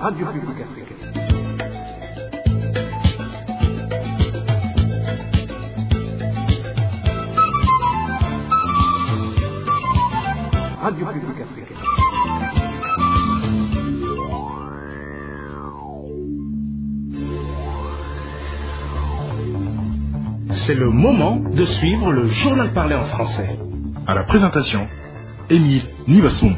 Radio Publique Africaine. Radio Publique Africaine. C'est le moment de suivre le journal parlé en français. À la présentation, Émile Nivassoum.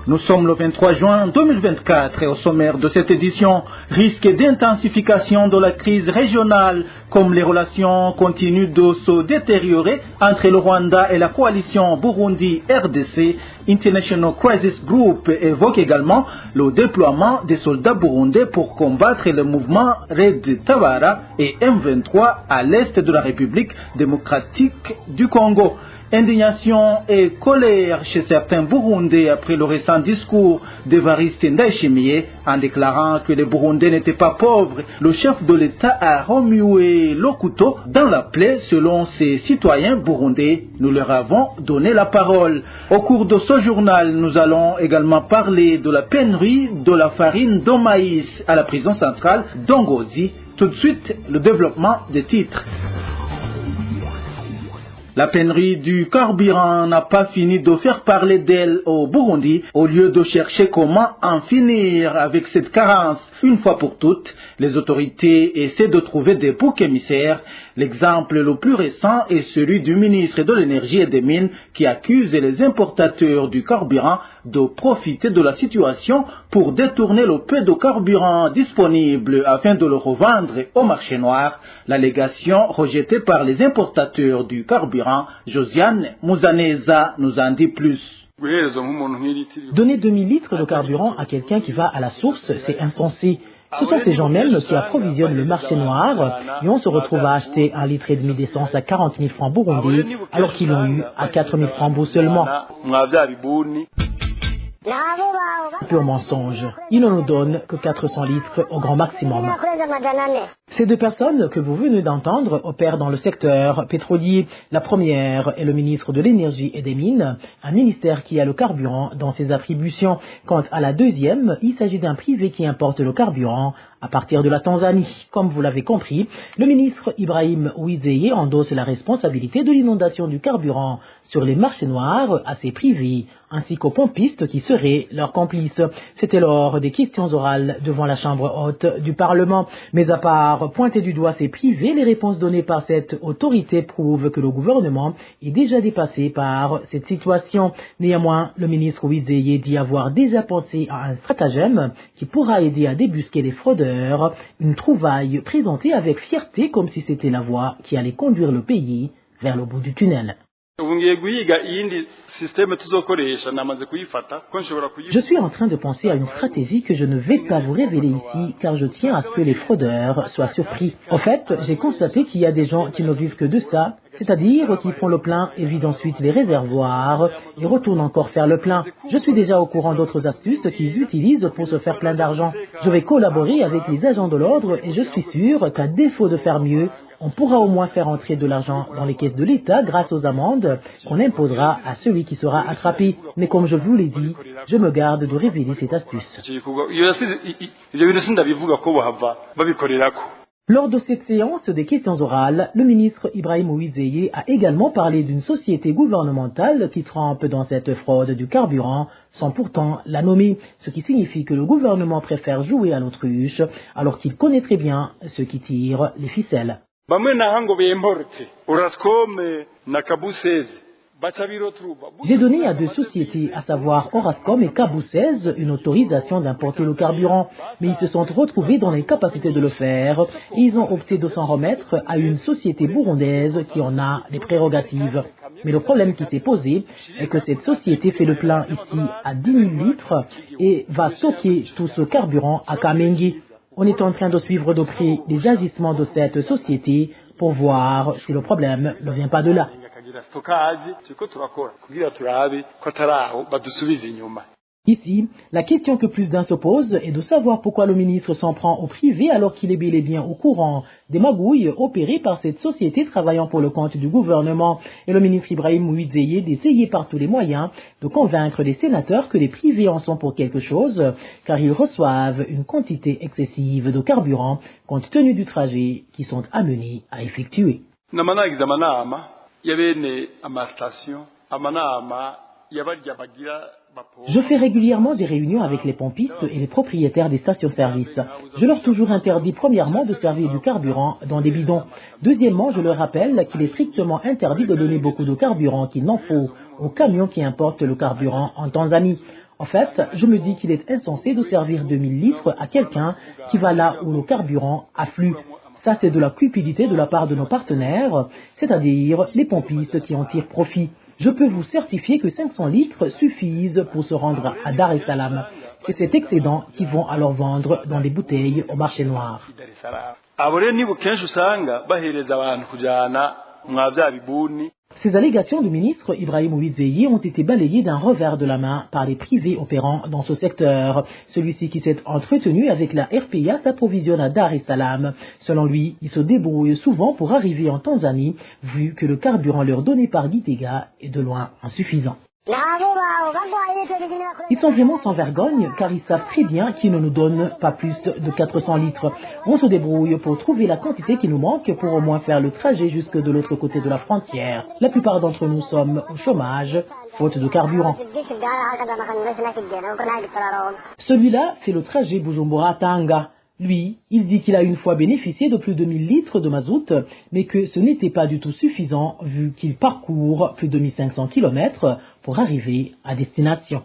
Nous sommes le 23 juin 2024 et au sommaire de cette édition, risque d'intensification de la crise régionale, comme les relations continuent de se détériorer entre le Rwanda et la coalition Burundi-RDC. International Crisis Group évoque également le déploiement des soldats burundais pour combattre le mouvement Red Tabara et M23 à l'est de la République démocratique du Congo. Indignation et colère chez certains Burundais après le récent discours d'Evariste Ndayishimiye en déclarant que les Burundais n'étaient pas pauvres. Le chef de l'État a remué le couteau dans la plaie selon ses citoyens burundais. Nous leur avons donné la parole. Au cours de ce journal, nous allons également parler de la pénurie de la farine de maïs à la prison centrale d'Ongozi. Tout de suite, le développement des titres. La pénurie du carburant n'a pas fini de faire parler d'elle au Burundi. Au lieu de chercher comment en finir avec cette carence une fois pour toutes, les autorités essaient de trouver des boucs émissaires. L'exemple le plus récent est celui du ministre de l'Énergie et des Mines qui accuse les importateurs du carburant de profiter de la situation pour détourner le peu de carburant disponible afin de le revendre au marché noir. L'allégation rejetée par les importateurs du carburant, Josiane Mouzaneza nous en dit plus. Donner 2000 litres de carburant à quelqu'un qui va à la source, c'est insensé. Ce sont ces gens mêmes qui approvisionnent le marché noir et on se retrouve à acheter 1,5 litre d'essence à 40 000 francs burundais alors qu'ils l'ont eu à 4 000 francs bou seulement. Pur mensonge. Ils ne nous donnent que 400 litres au grand maximum. Ces deux personnes que vous venez d'entendre opèrent dans le secteur pétrolier. La première est le ministre de l'Énergie et des Mines, un ministère qui a le carburant dans ses attributions. Quant à la deuxième, il s'agit d'un privé qui importe le carburant à partir de la Tanzanie. Comme vous l'avez compris, le ministre Ibrahim Uwizeye endosse la responsabilité de l'inondation du carburant sur les marchés noirs à ses privés, ainsi qu'aux pompistes qui seraient leurs complices. C'était lors des questions orales devant la Chambre haute du Parlement. Mais à part pointer du doigt ces privés, les réponses données par cette autorité prouvent que le gouvernement est déjà dépassé par cette situation. Néanmoins, le ministre Uwizeye dit avoir déjà pensé à un stratagème qui pourra aider à débusquer les fraudeurs, une trouvaille présentée avec fierté comme si c'était la voie qui allait conduire le pays vers le bout du tunnel. Je suis en train de penser à une stratégie que je ne vais pas vous révéler ici car je tiens à ce que les fraudeurs soient surpris. En fait, j'ai constaté qu'il y a des gens qui ne vivent que de ça, c'est-à-dire qui font le plein et vident ensuite les réservoirs et retournent encore faire le plein. Je suis déjà au courant d'autres astuces qu'ils utilisent pour se faire plein d'argent. Je vais collaborer avec les agents de l'ordre et je suis sûr qu'à défaut de faire mieux, on pourra au moins faire entrer de l'argent dans les caisses de l'État grâce aux amendes qu'on imposera à celui qui sera attrapé. Mais comme je vous l'ai dit, je me garde de révéler cette astuce. Lors de cette séance des questions orales, le ministre Ibrahim Uwizeye a également parlé d'une société gouvernementale qui trempe dans cette fraude du carburant sans pourtant la nommer, ce qui signifie que le gouvernement préfère jouer à l'autruche alors qu'il connaît très bien ceux qui tirent les ficelles. J'ai donné à deux sociétés, à savoir Orascom et Kabou 16, une autorisation d'importer le carburant, mais ils se sont retrouvés dans l'incapacité de le faire et ils ont opté de s'en remettre à une société burundaise qui en a les prérogatives. Mais le problème qui s'est posé est que cette société fait le plein ici à 10 000 litres et va stocker tout ce carburant à Kamenge. On est en train de suivre de près les agissements de cette société pour voir si le problème ne vient pas de là. Ici, la question que plus d'un se pose est de savoir pourquoi le ministre s'en prend au privé alors qu'il est bel et bien au courant des magouilles opérées par cette société travaillant pour le compte du gouvernement. Et le ministre Ibrahim Ouidzeye d'essayer par tous les moyens de convaincre les sénateurs que les privés en sont pour quelque chose, car ils reçoivent une quantité excessive de carburant compte tenu du trajet qu'ils sont amenés à effectuer. Je fais régulièrement des réunions avec les pompistes et les propriétaires des stations-service. Je leur toujours interdit premièrement de servir du carburant dans des bidons. Deuxièmement, je leur rappelle qu'il est strictement interdit de donner beaucoup de carburant qu'il n'en faut aux camions qui importent le carburant en Tanzanie. En fait, je me dis qu'il est insensé de servir 2000 litres à quelqu'un qui va là où le carburant afflue. Ça, c'est de la cupidité de la part de nos partenaires, c'est-à-dire les pompistes qui en tirent profit. Je peux vous certifier que 500 litres suffisent pour se rendre à Dar es Salaam. C'est cet excédent qu'ils vont alors vendre dans des bouteilles au marché noir. Ces allégations du ministre Ibrahim Ouidzeye ont été balayées d'un revers de la main par les privés opérant dans ce secteur. Celui-ci qui s'est entretenu avec la RPA s'approvisionne à Dar es Salaam. Selon lui, il se débrouille souvent pour arriver en Tanzanie, vu que le carburant leur donné par Gitega est de loin insuffisant. Ils sont vraiment sans vergogne car ils savent très bien qu'ils ne nous donnent pas plus de 400 litres. On se débrouille pour trouver la quantité qui nous manque pour au moins faire le trajet jusque de l'autre côté de la frontière. La plupart d'entre nous sommes au chômage, faute de carburant. Celui-là fait le trajet Bujumbura-Tanga. Lui, il dit qu'il a une fois bénéficié de plus de 1000 litres de mazout, mais que ce n'était pas du tout suffisant vu qu'il parcourt plus de 1500 km pour arriver à destination.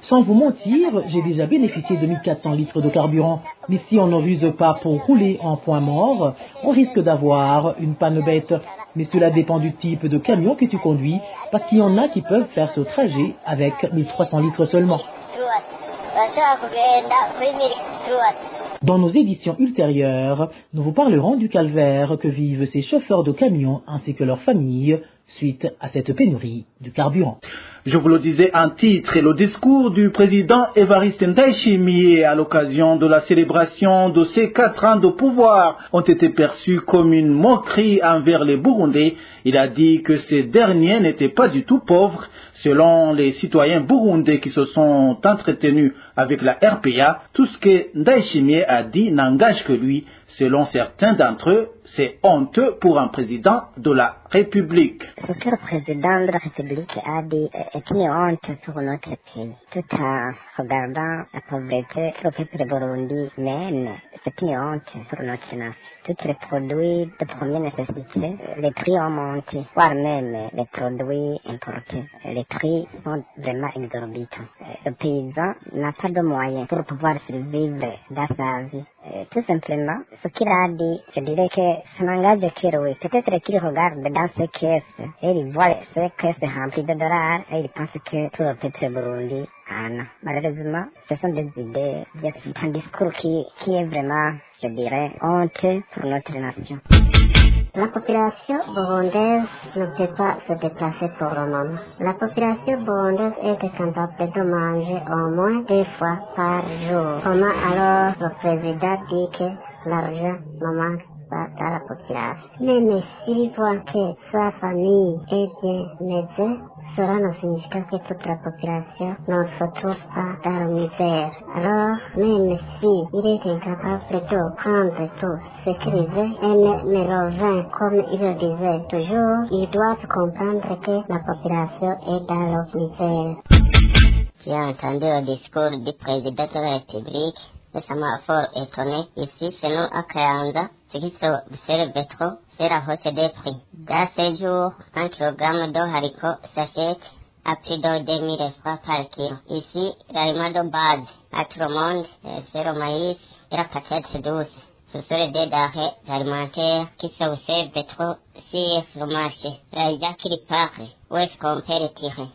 Sans vous mentir, j'ai déjà bénéficié de 1400 litres de carburant. Mais si on n'en use pas pour rouler en point mort, on risque d'avoir une panne bête. Mais cela dépend du type de camion que tu conduis, parce qu'il y en a qui peuvent faire ce trajet avec 1300 litres seulement. Dans nos éditions ultérieures, nous vous parlerons du calvaire que vivent ces chauffeurs de camions ainsi que leurs familles suite à cette pénurie de carburant. Je vous le disais en titre, le discours du président Evariste Ndayishimiye à l'occasion de la célébration de ses 4 ans de pouvoir ont été perçus comme une moquerie envers les Burundais. Il a dit que ces derniers n'étaient pas du tout pauvres. Selon les citoyens burundais qui se sont entretenus avec la RPA, tout ce que Ndayishimiye a dit n'engage que lui. Selon certains d'entre eux, c'est honteux pour un président de la République. Ce que le président de la République a dit est une honte pour notre pays. Tout en regardant la pauvreté que le peuple Burundi mène, c'est une honte pour notre nation. Tous les produits de première nécessité, les prix ont monté, voire même les produits importés. Les prix sont vraiment exorbitants. Le paysan n'a pas de moyens pour pouvoir survivre dans sa vie. Tout simplement, ce qu'il a dit, je dirais que ça n'engage que lui. Peut-être qu'il regarde dans ses caisses et il voit ces caisses remplies de dollars et il pense que tout le peuple Burundi en a. Malheureusement, ce sont des idées, un discours qui est vraiment, je dirais, honteux pour notre nation. La population burundaise ne peut pas se déplacer pour le moment. La population burundaise est capable de manger au moins 2 fois par jour. Comment alors le président dit que l'argent ne manque pas dans la population? Même s'il voit que sa famille est bien aidée, cela ne signifie que toute la population ne se trouve pas dans la misère. Alors, même si il est incapable de prendre tout ce qu'il veut et ne revient comme il le disait toujours, ils doivent comprendre que la population est dans la misère. J'ai entendu le discours du président de la République et ça m'a fort étonné. Ici, chez nous à Kayanza, ce qui s'observe trop, c'est la hausse des prix. Dans ces jours, 1 kg de haricots s'achète à plus de 2000 francs par kilo. Ici, l'aliment de base à tout le monde, c'est le maïs et la patate douce. Ce sont les deux denrées alimentaires qui s'observent trop sur le marché. Les gens qui parlent, où est-ce qu'on peut les tirer?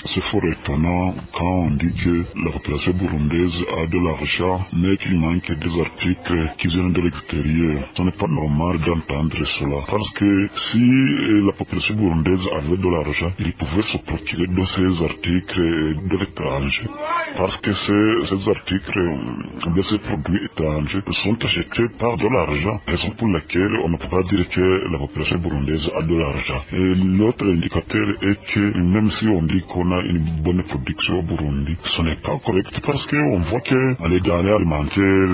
C'est fort étonnant quand on dit que la population burundaise a de l'argent, mais qu'il manque des articles qui viennent de l'extérieur. Ce n'est pas normal d'entendre cela. Parce que si la population burundaise avait de l'argent, ils pouvaient se procurer de ces articles de l'étranger. Parce que ces articles, de ces produits étrangers sont achetés par de l'argent. Raison pour laquelle on ne peut pas dire que la population burundaise a de l'argent. Et l'autre indicateur est que même si on dit qu'on a une bonne production au Burundi, ce n'est pas correct parce qu'on voit que dans les denrées alimentaires,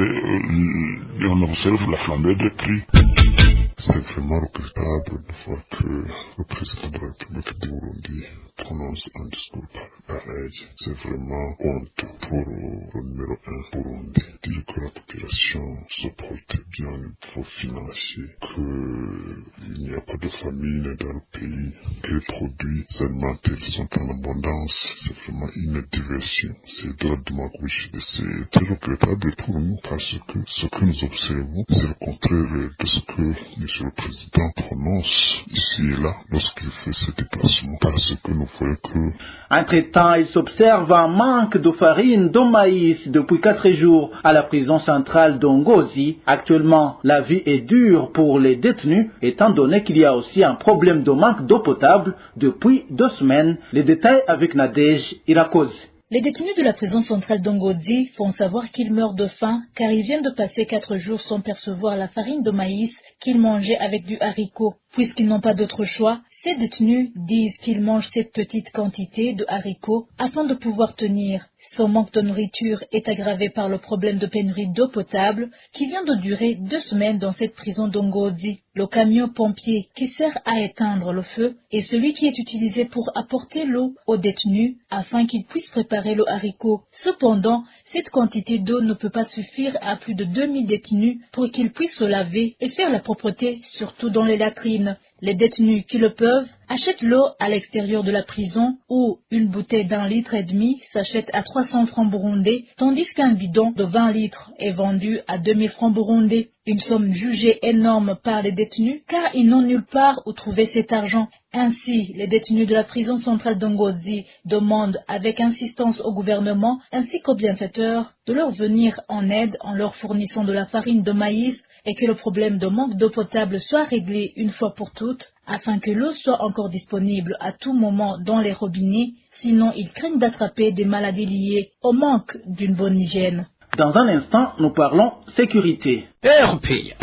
on observe la flambée des prix. C'est vraiment regrettable de voir que le président de la République du Burundi prononce un discours pareil. C'est vraiment honte pour le numéro 1 Burundi. Dire que la population se porte bien au niveau financier, qu'il n'y a pas de famine dans le pays, que les produits alimentaires sont en abondance, c'est vraiment une diversion. C'est de la démagogie et c'est très regrettable pour nous parce que ce que nous observons, c'est le contraire de ce que Monsieur le Président prononce ici et là lorsqu'il fait ses déplacements, parce que nous voyons que... Entre-temps, il s'observe un manque de farine de maïs depuis 4 jours à la prison centrale d'Ongozi. Actuellement, la vie est dure pour les détenus, étant donné qu'il y a aussi un problème de manque d'eau potable depuis 2 semaines. Les détails avec Nadège Irakoze. Les détenus de la prison centrale d'Ongozi font savoir qu'ils meurent de faim car ils viennent de passer 4 jours sans percevoir la farine de maïs qu'ils mangeaient avec du haricot. Puisqu'ils n'ont pas d'autre choix, ces détenus disent qu'ils mangent cette petite quantité de haricots afin de pouvoir tenir. Son manque de nourriture est aggravé par le problème de pénurie d'eau potable qui vient de durer 2 semaines dans cette prison d'Ongozi. Le camion pompier qui sert à éteindre le feu est celui qui est utilisé pour apporter l'eau aux détenus afin qu'ils puissent préparer le haricot. Cependant, cette quantité d'eau ne peut pas suffire à plus de 2000 détenus pour qu'ils puissent se laver et faire la propreté, surtout dans les latrines. Les détenus qui le peuvent achètent l'eau à l'extérieur de la prison où une bouteille d'1,5 litre s'achète à 300 francs burundais, tandis qu'un bidon de 20 litres est vendu à 2000 francs burundais. Une somme jugée énorme par les détenus car ils n'ont nulle part où trouver cet argent. Ainsi, les détenus de la prison centrale d'Ongozi demandent avec insistance au gouvernement ainsi qu'aux bienfaiteurs de leur venir en aide en leur fournissant de la farine de maïs et que le problème de manque d'eau potable soit réglé une fois pour toutes afin que l'eau soit encore disponible à tout moment dans les robinets, sinon ils craignent d'attraper des maladies liées au manque d'une bonne hygiène. Dans un instant, nous parlons sécurité. RPI.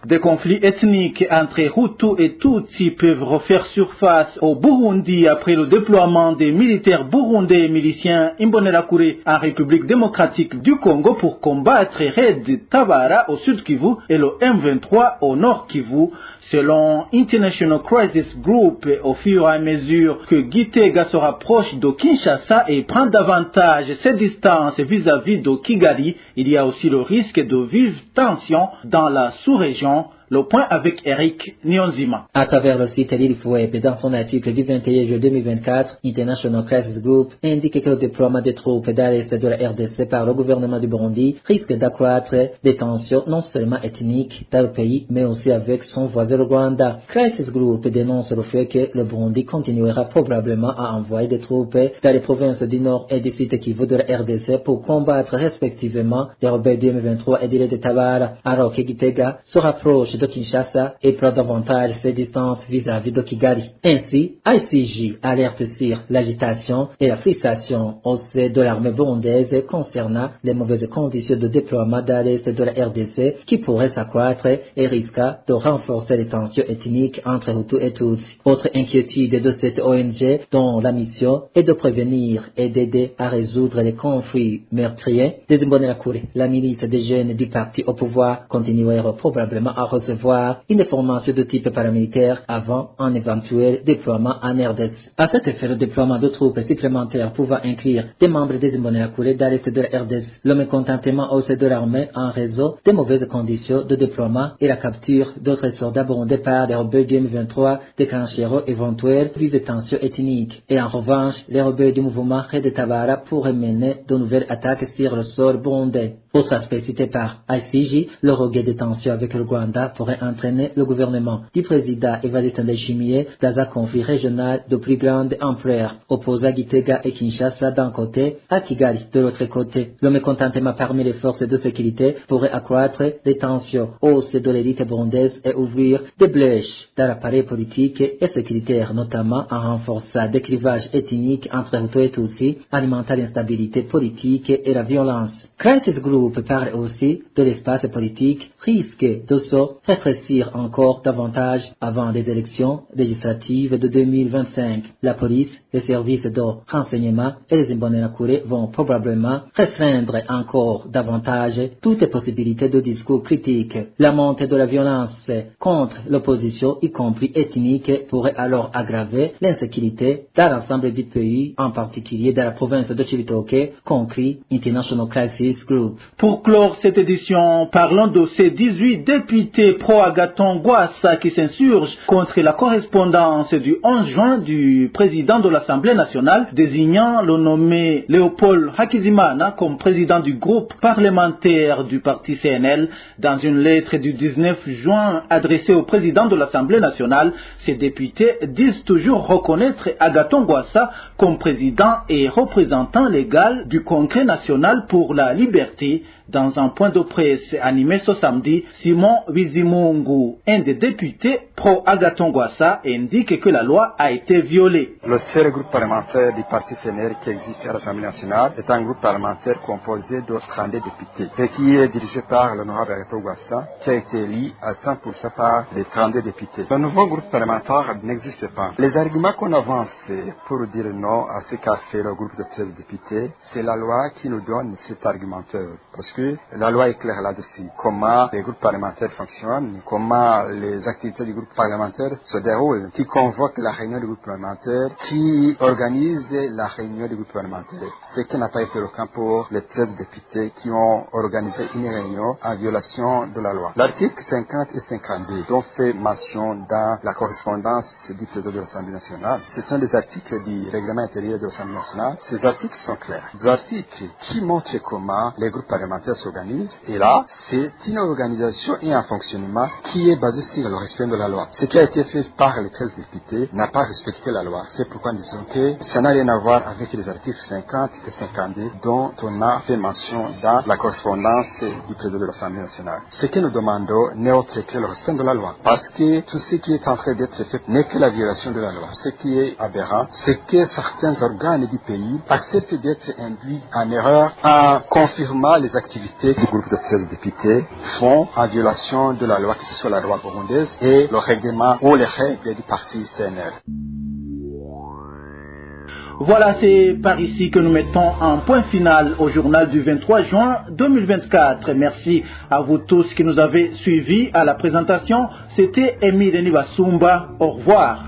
Des conflits ethniques entre Hutus et Tutsis peuvent refaire surface au Burundi après le déploiement des militaires burundais et miliciens Imbonerakure en République démocratique du Congo pour combattre Red Tabara au sud Kivu et le M23 au nord Kivu. Selon International Crisis Group, au fur et à mesure que Gitega se rapproche de Kinshasa et prend davantage ses distances vis-à-vis de Kigali, il y a aussi le risque de vives tensions dans la sous-région. Le point avec Eric Nyonzima. À travers le site Lilith Web, dans son article du 21 juillet 2024, International Crisis Group indique que le déploiement des troupes dans l'est de la RDC par le gouvernement du Burundi risque d'accroître des tensions non seulement ethniques dans le pays, mais aussi avec son voisin le Rwanda. Crisis Group dénonce le fait que le Burundi continuera probablement à envoyer des troupes dans les provinces du Nord et du Sud Kivu de la RDC pour combattre respectivement les rebelles du M23 et de Red Tabara, alors que Gitega se rapproche de Kinshasa et prend davantage ses distances vis-à-vis de Kigali. Ainsi, ICJ alerte sur l'agitation et la frustration au sein de l'armée burundaise concernant les mauvaises conditions de déploiement dans l'est de la RDC qui pourraient s'accroître et risquent de renforcer les tensions ethniques entre Hutus et Tutsis. Autre inquiétude de cette ONG dont la mission est de prévenir et d'aider à résoudre les conflits meurtriers des Imbonerakure. La milice des jeunes du parti au pouvoir continuera probablement à recevoir une formation de type paramilitaire avant un éventuel déploiement en RDC. À cet effet, le déploiement de troupes supplémentaires pouvant inclure des membres des Imbonerakure dans l'est de la RDC, le mécontentement au sein de l'armée en réseau des mauvaises conditions de déploiement et la capture d'autres soldats burundais par les rebelles du M23 déclencheront éventuelles vives tensions ethniques. Et en revanche, les rebelles du mouvement Red Tabara pourraient mener de nouvelles attaques sur le sol burundais. Autre aspect cité par ICJ, le regain des tensions avec le Rwanda pourrait entraîner le gouvernement du président Evariste Ndayishimiye dans un conflit régional de plus grande ampleur, opposant Gitega et Kinshasa d'un côté, à Kigali de l'autre côté. Le mécontentement parmi les forces de sécurité pourrait accroître les tensions au sein de l'élite burundaise et ouvrir des brèches dans l'appareil politique et sécuritaire, notamment en renforçant des clivages ethniques entre Hutu et Tutsi, alimentant l'instabilité politique et la violence. Crisis Group parle aussi de l'espace politique risque de se rétrécir encore davantage avant les élections législatives de 2025. La police, les services de renseignement et les Imbonerakure vont probablement restreindre encore davantage toutes les possibilités de discours critiques. La montée de la violence contre l'opposition, y compris ethnique, pourrait alors aggraver l'insécurité dans l'ensemble du pays, en particulier dans la province de Cibitoke, conclut International Crisis Group. Pour clore cette édition, parlons de ces 18 députés pro-Agathon Rwasa qui s'insurgent contre la correspondance du 11 juin du président de l'Assemblée nationale désignant le nommé Léopold Hakizimana comme président du groupe parlementaire du parti CNL. Dans une lettre du 19 juin adressée au président de l'Assemblée nationale, ces députés disent toujours reconnaître Agathon Rwasa comme président et représentant légal du Congrès national pour la liberté. Dans un point de presse animé ce samedi, Simon Bizimungu, un des députés pro-Agathon Rwasa, indique que la loi a été violée. Le seul groupe parlementaire du parti CNL qui existe à l'Assemblée nationale est un groupe parlementaire composé de 32 députés et qui est dirigé par l'honorable Agathon Rwasa, qui a été élu à 100% par les 32 députés. Le nouveau groupe parlementaire n'existe pas. Les arguments qu'on avance pour dire non à ce qu'a fait le groupe de 13 députés, c'est la loi qui nous donne cet argumentaire. Parce que la loi est claire là-dessus. Comment les groupes parlementaires fonctionnent, comment les activités du groupe parlementaire se déroulent, qui convoque la réunion du groupe parlementaire, qui organise la réunion du groupe parlementaire. Ce qui n'a pas été le cas pour les 13 députés qui ont organisé une réunion en violation de la loi. L'article 50 et 52 dont fait mention dans la correspondance du président de l'Assemblée nationale, ce sont des articles du règlement intérieur de l'Assemblée nationale. Ces articles sont clairs. Des articles qui montrent comment les groupes parlementaires s'organisent. Et là, c'est une organisation et un fonctionnement qui est basé sur le respect de la loi. Ce qui a été fait par les 13 députés n'a pas respecté la loi. C'est pourquoi nous disons que ça n'a rien à voir avec les articles 50 et 52 dont on a fait mention dans la correspondance du président de l'Assemblée nationale. Ce que nous demandons n'est autre que le respect de la loi. Parce que tout ce qui est en train d'être fait n'est que la violation de la loi. Ce qui est aberrant, c'est que certains organes du pays acceptent d'être induits en erreur en confirmant les activités du groupe de 13 députés font en violation de la loi, que ce soit la loi burundaise et le règlement ou les règles du parti CNL. Voilà, c'est par ici que nous mettons un point final au journal du 23 juin 2024. Merci à vous tous qui nous avez suivis à la présentation. C'était Émile Nibasumba. Au revoir.